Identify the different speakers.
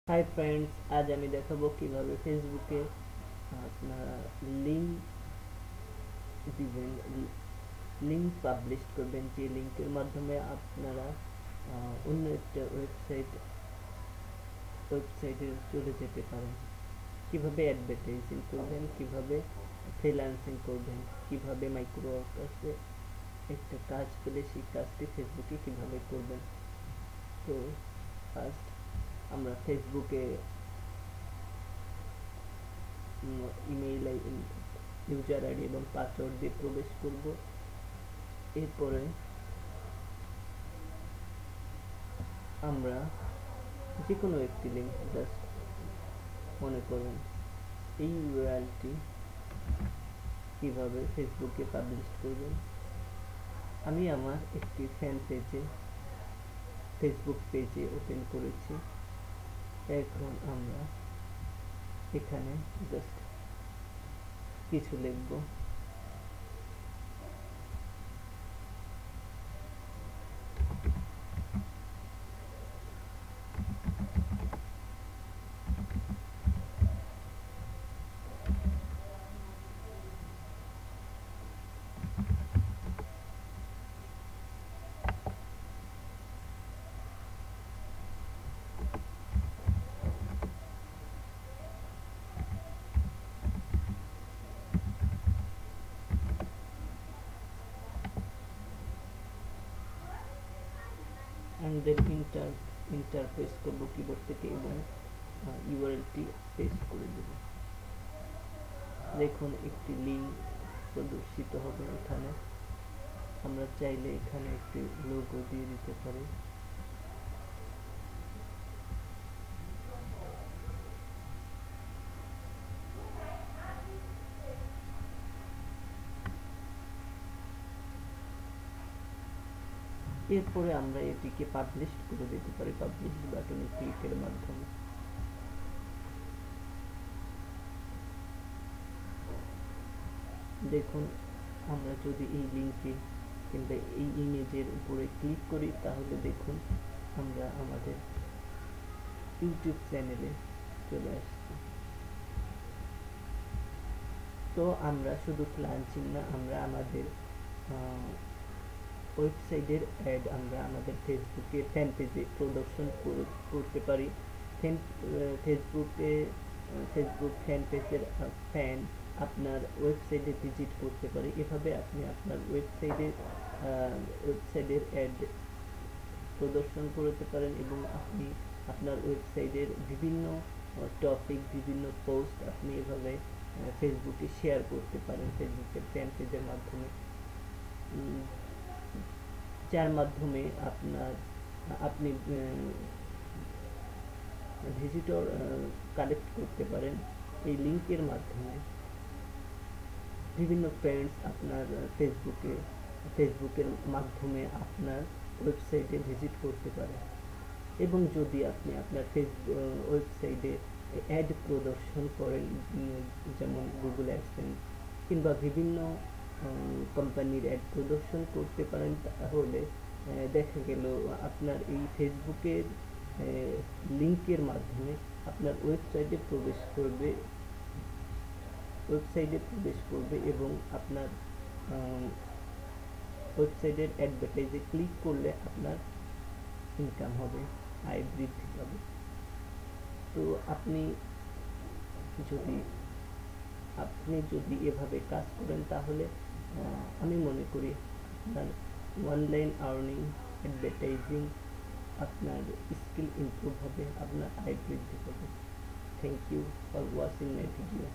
Speaker 1: Hi friends, আজ আমি দেখাবো কিভাবে ফেসবুকে আপনারা লিঙ্ক দিবেন, লিঙ্ক পাবলিশ করবেন, যে লিঙ্কের মাধ্যমে আপনারা অন্য একটা ওয়েবসাইটে চলে যেতে পারেন। কিভাবে অ্যাডভার্টাইজিং করবেন, কিভাবে ফ্রিল্যান্সিং করবেন, কিভাবে মাইক্রোওয়ার্কার্সে একটা কাজ পেলে সেই কাজটি ফেসবুকে কিভাবে করবেন। তো ফার্স্ট আমরা ফেসবুকে ইমেইল ইউজার আইডি এবং পাসওয়ার্ড দিয়ে প্রবেশ করব। এরপরে আমরা যে কোনো একটি লিঙ্ক, জাস্ট মনে করুন এই ইউআরএলটি কিভাবে ফেসবুকে পাবলিশ করবেন। আমি আমার একটি ফেসবুক পেজে ওপেন করেছি। এখন আমরা এখানে জাস্ট কিছু লিখব। and then enter প্রেস করব কিবোর্ড থেকে এবং ইউআরএলটি পেস্ট করে দেব। দেখুন একটি লিঙ্ক প্রদর্শিত হবে এখানে। আমরা চাইলে এখানে একটি লোগো দিয়ে দিতে পারি। এরপরে আমরা এটিকে পাবলিশ করে দিতে পারি পাবলিশ বাটনে ক্লিকের মাধ্যমে। দেখুন আমরা যদি এই লিঙ্কে কিংবা এই ইমেজের উপরে ক্লিক করি তাহলে দেখুন আমরা আমাদের ইউটিউব চ্যানেলে চলে আসছি। তো আমরা শুধু ফ্রিল্যান্সিং না, আমরা আমাদের ওয়েবসাইটের অ্যাড আমরা আমাদের ফেসবুকে ফ্যান পেজে প্রদর্শন করতে পারি। ফেসবুক ফ্যান পেজের ফ্যান আপনার ওয়েবসাইটে ভিজিট করতে পারে। এভাবে আপনি আপনার ওয়েবসাইটের অ্যাড প্রদর্শন করতে পারেন এবং আপনি আপনার ওয়েবসাইটের বিভিন্ন টপিক, বিভিন্ন পোস্ট আপনি এভাবে ফেসবুকে শেয়ার করতে পারেন ফেসবুকের ফ্যান পেজের মাধ্যমে, যার মাধ্যমে আপনি ভিজিটর কালেক্ট করতে পারেন। এই লিঙ্কের মাধ্যমে বিভিন্ন ফ্রেন্ডস আপনার ফেসবুকের মাধ্যমে আপনার ওয়েবসাইটে ভিজিট করতে পারে। এবং যদি আপনি আপনার ওয়েবসাইটে অ্যাড প্রদর্শন করেন, যেমন গুগল অ্যাডসেন্স কিংবা বিভিন্ন কোম্পানির অ্যাড প্রদর্শন করতে পারেন, তাহলে দেখা গেল আপনার এই ফেসবুকের লিঙ্কের মাধ্যমে আপনার ওয়েবসাইটে প্রবেশ করবে এবং আপনার ওয়েবসাইটের অ্যাডভার্টাইজে ক্লিক করলে আপনার ইনকাম হবে, আয় বৃদ্ধি পাবে। তো আপনি যদি এভাবে কাজ করেন তাহলে আমি মনে করি আপনার অনলাইন আর্নিং, অ্যাডভার্টাইজিং, আপনার স্কিল ইমপ্রুভ হবে, আপনার আয় বৃদ্ধি পাবে। Thank you for watching my video.